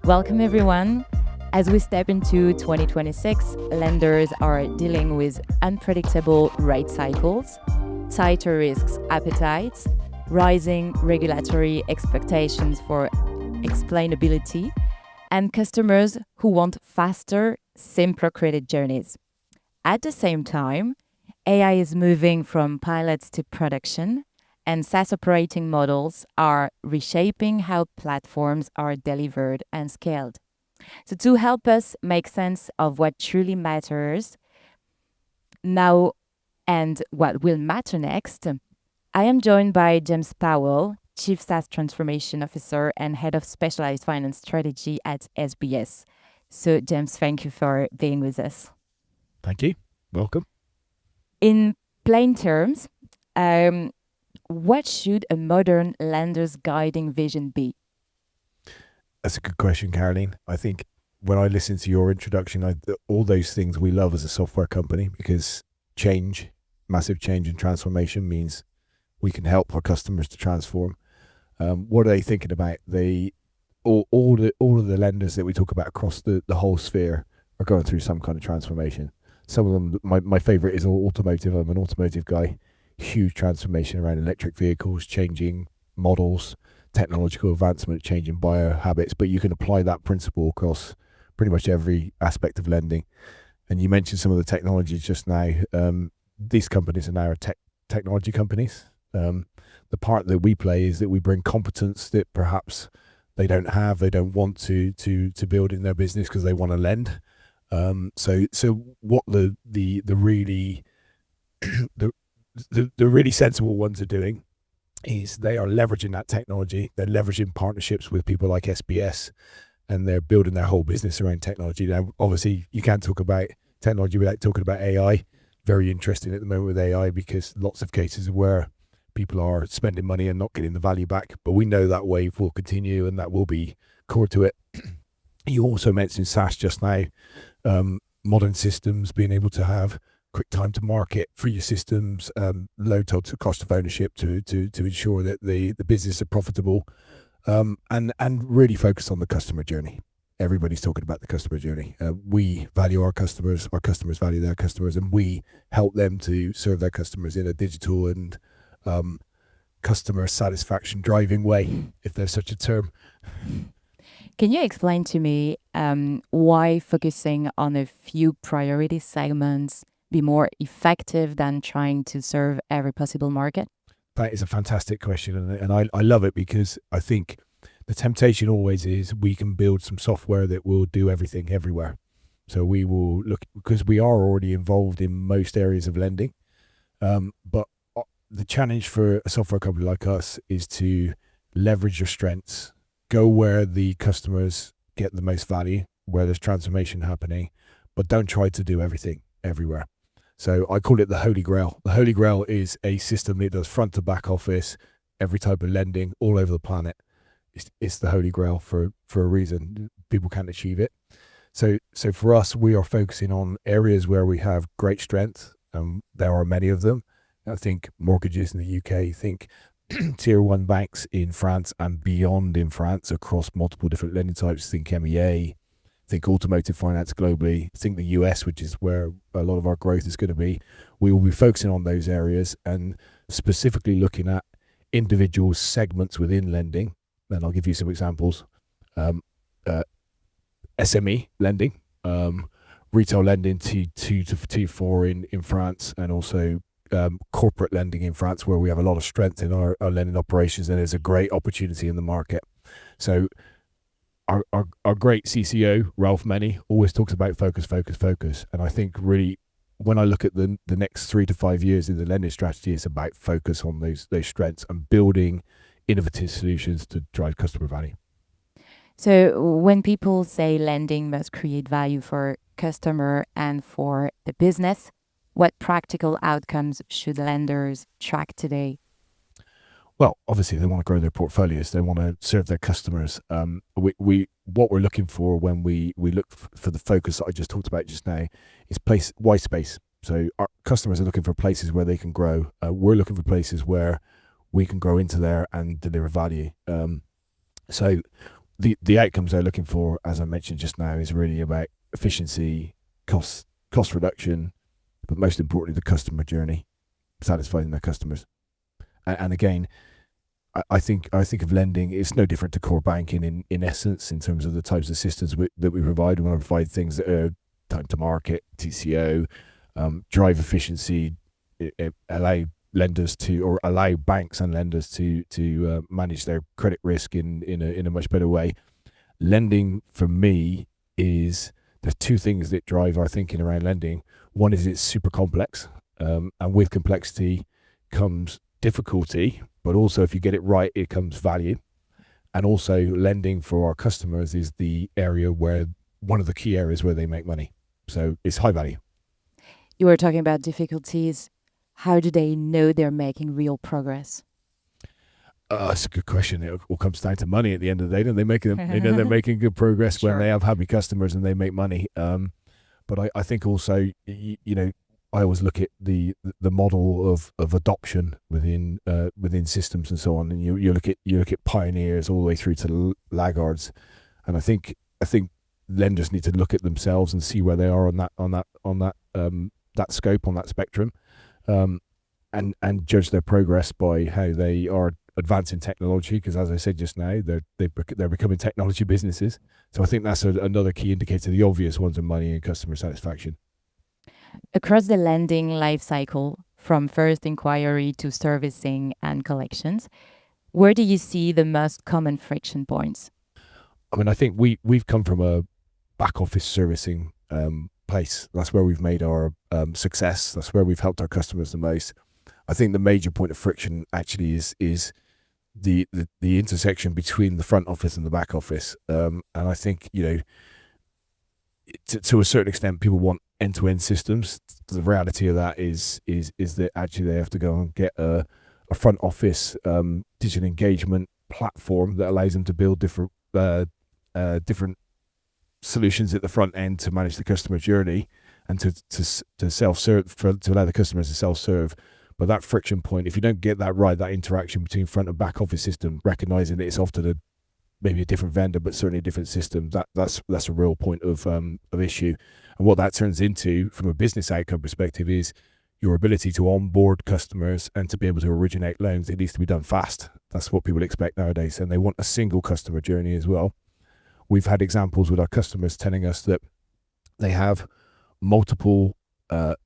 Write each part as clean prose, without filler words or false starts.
Welcome, everyone. As we step into 2026, lenders are dealing with unpredictable rate cycles, tighter risks appetites, rising regulatory expectations for explainability, and customers who want faster, simpler credit journeys. At the same time, AI is moving from pilots to production, and SaaS operating models are reshaping how platforms are delivered and scaled. So, to help us make sense of what truly matters now and what will matter next, I am joined by James Powell, Chief SaaS Transformation Officer and Head of Specialized Finance Strategy at SBS. So, James, thank you for being with us. Thank you. Welcome. In plain terms, what should a modern lender's guiding vision be? That's a good question, Caroline. I think when I listen to your introduction, all those things we love as a software company, because change, massive change and transformation means we can help our customers to transform. What are they thinking about? All of the lenders that we talk about across the whole sphere are going through some kind of transformation. Some of them, my favorite is automotive. I'm an automotive guy. Huge transformation around electric vehicles, changing models, technological advancement, changing buyer habits. But you can apply that principle across pretty much every aspect of lending. And you mentioned some of the technologies just now. These companies are now technology companies. The part that we play is that we bring competence that perhaps they don't have, they don't want to build in their business because they want to lend. So what the really the really sensible ones are doing is they are leveraging that technology. They're leveraging partnerships with people like SBS, and they're building their whole business around technology. Now, obviously, you can't talk about technology without talking about AI. Very interesting at the moment with AI, because lots of cases where people are spending money and not getting the value back. But we know that wave will continue, and that will be core to it. You also mentioned SaaS just now. Modern systems, being able to have quick time to market for your systems, low total cost of ownership to ensure that the business are profitable, and really focus on the customer journey. Everybody's talking about the customer journey. We value our customers value their customers, and we help them to serve their customers in a digital and customer satisfaction driving way, if there's such a term. Can you explain to me why focusing on a few priority segments be more effective than trying to serve every possible market? That is a fantastic question, and I love it, because I think the temptation always is we can build some software that will do everything everywhere. So we will look, because we are already involved in most areas of lending, but the challenge for a software company like us is to leverage your strengths, go where the customers get the most value, where there's transformation happening, but don't try to do everything everywhere. So I call it the Holy Grail. The Holy Grail is a system that does front to back office, every type of lending all over the planet. It's the Holy Grail for a reason. People can't achieve it. So for us, we are focusing on areas where we have great strength. There are many of them. I think mortgages in the UK, think tier one banks in France and beyond in France across multiple different lending types. Think MEA, think automotive finance globally, think the US, which is where a lot of our growth is going to be. We will be focusing on those areas and specifically looking at individual segments within lending. And I'll give you some examples. SME lending, retail lending T2 to T4 in France, and also corporate lending in France, where we have a lot of strength in our lending operations, and there's a great opportunity in the market. So our great CCO, Ralph Many, always talks about focus. And I think really, when I look at the next 3 to 5 years in the lending strategy, it's about focus on those strengths and building innovative solutions to drive customer value. So when people say lending must create value for customer and for the business, what practical outcomes should lenders track today? Well, obviously they want to grow their portfolios. They want to serve their customers. What we're looking for when we look for the focus that I just talked about just now is white space. So our customers are looking for places where they can grow. We're looking for places where we can grow into there and deliver value. So the outcomes they're looking for, as I mentioned just now, is really about efficiency, cost reduction, but most importantly, the customer journey, satisfying their customers. And again, I think of lending, it's no different to core banking in essence, in terms of the types of systems that we provide. We want to provide things that are time to market, TCO, drive efficiency, allow banks and lenders to manage their credit risk in a much better way. Lending for me is, there's two things that drive our thinking around lending. One is it's super complex, and with complexity comes difficulty, but also if you get it right, it comes value. And also lending for our customers is one of the key areas where they make money. So it's high value. You were talking about difficulties. How do they know they're making real progress? That's a good question. It all comes down to money at the end of the day. They know they're making good progress Sure. when they have happy customers and they make money. But I think also, I always look at the model of adoption within systems and so on, and you look at pioneers all the way through to laggards, and I think lenders need to look at themselves and see where they are on that scope, on that spectrum, and judge their progress by how they are advancing technology. Because as I said just now, they're becoming technology businesses. So I think that's another key indicator. The obvious ones are money and customer satisfaction. Across the lending life cycle, from first inquiry to servicing and collections, where do you see the most common friction points? I mean, I think we've come from a back office servicing place. That's where we've made our success. That's where we've helped our customers the most. I think the major point of friction actually is the intersection between the front office and the back office. And I think, to a certain extent, people want end-to-end systems. The reality of that is that actually they have to go and get a front office digital engagement platform that allows them to build different solutions at the front end to manage the customer journey and to self-serve, to allow the customers to self-serve. But that friction point, if you don't get that right, that interaction between front and back office system, recognizing that it's often maybe a different vendor, but certainly a different system, that's a real point of issue. And what that turns into from a business outcome perspective is your ability to onboard customers and to be able to originate loans. It needs to be done fast. That's what people expect nowadays. And they want a single customer journey as well. We've had examples with our customers telling us that they have multiple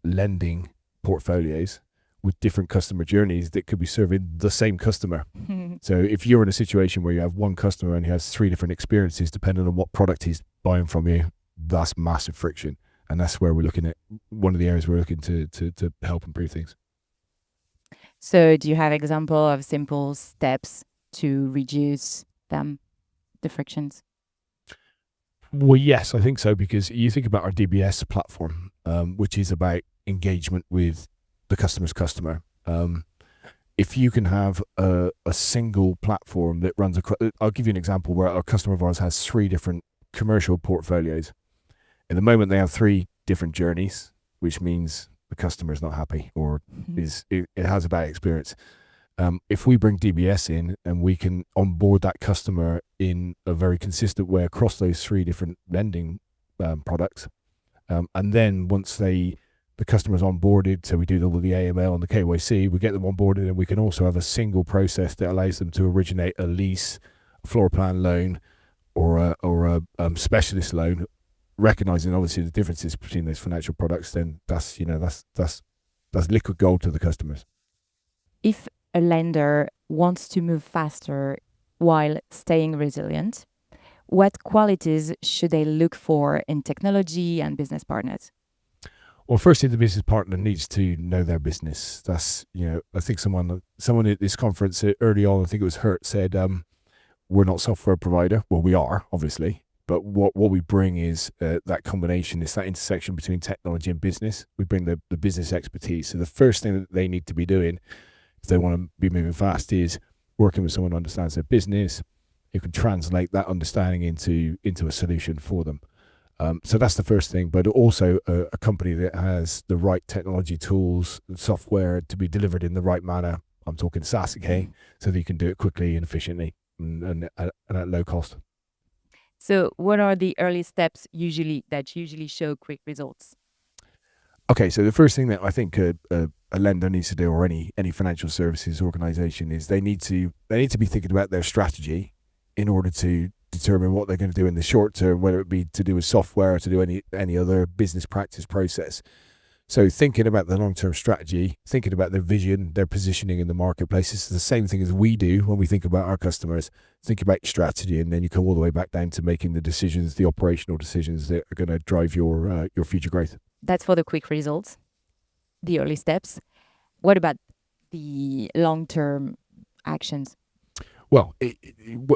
lending portfolios with different customer journeys that could be serving the same customer. So if you're in a situation where you have one customer and he has 3 different experiences depending on what product he's buying from you, that's massive friction. And that's where we're looking at, one of the areas we're looking to help improve things. So do you have example of simple steps to reduce the frictions? Well, yes, I think so, because you think about our DBS platform, which is about engagement with the customer's customer. If you can have a single platform that runs across, I'll give you an example where a customer of ours has 3 different commercial portfolios. In the moment, they have 3 different journeys, which means the customer is not happy or it has a bad experience. If we bring DBS in and we can onboard that customer in a very consistent way across those 3 different lending products, and then once the customer's onboarded, so we do all the AML and the KYC, we get them onboarded, and we can also have a single process that allows them to originate a lease, a floor plan loan, or a specialist loan, recognizing obviously the differences between those financial products. Then that's liquid gold to the customers. If a lender wants to move faster while staying resilient, what qualities should they look for in technology and business partners? Well, firstly, the business partner needs to know their business. That's, I think someone at this conference early on, I think it was Hurt, said, we're not a software provider. Well, we are, obviously, but what we bring is that combination, it's that intersection between technology and business. We bring the business expertise. So the first thing that they need to be doing if they want to be moving fast is working with someone who understands their business, who can translate that understanding into a solution for them. So that's the first thing, but also a company that has the right technology tools and software to be delivered in the right manner. I'm talking SaaS again, so that you can do it quickly and efficiently and at low cost. So what are the early steps that usually show quick results? Okay, so the first thing that I think a lender needs to do, or any financial services organization, is they need to be thinking about their strategy in order to determine what they're going to do in the short term, whether it be to do with software or to do any other business practice process. So thinking about the long-term strategy, thinking about their vision, their positioning in the marketplace, it's the same thing as we do when we think about our customers. Think about strategy, and then you come all the way back down to making the decisions, the operational decisions that are going to drive your future growth. That's for the quick results, the early steps. What about the long-term actions? Well,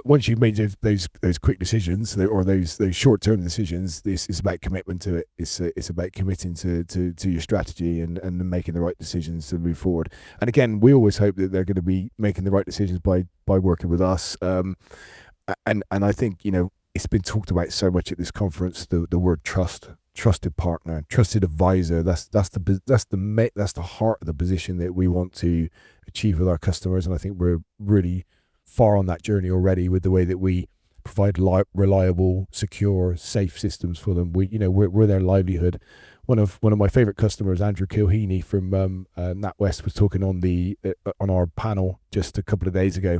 once you've made those quick decisions or those short-term decisions, this is about commitment to it. It's about committing to your strategy and making the right decisions to move forward. And again, we always hope that they're going to be making the right decisions by working with us. And I think it's been talked about so much at this conference. The word trust, trusted partner, trusted advisor. That's the heart of the position that we want to achieve with our customers. And I think we're really far on that journey already with the way that we provide reliable, secure, safe systems for them. We're their livelihood. One of my favorite customers, Andrew Kilheeney from NatWest, was talking on our panel just a couple of days ago,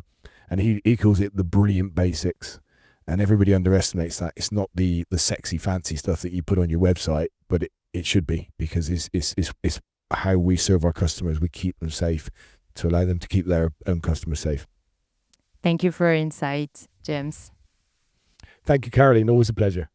and he calls it the brilliant basics. And everybody underestimates that. It's not the sexy, fancy stuff that you put on your website, but it should be, because it's how we serve our customers. We keep them safe to allow them to keep their own customers safe. Thank you for your insight, James. Thank you, Caroline. Always a pleasure.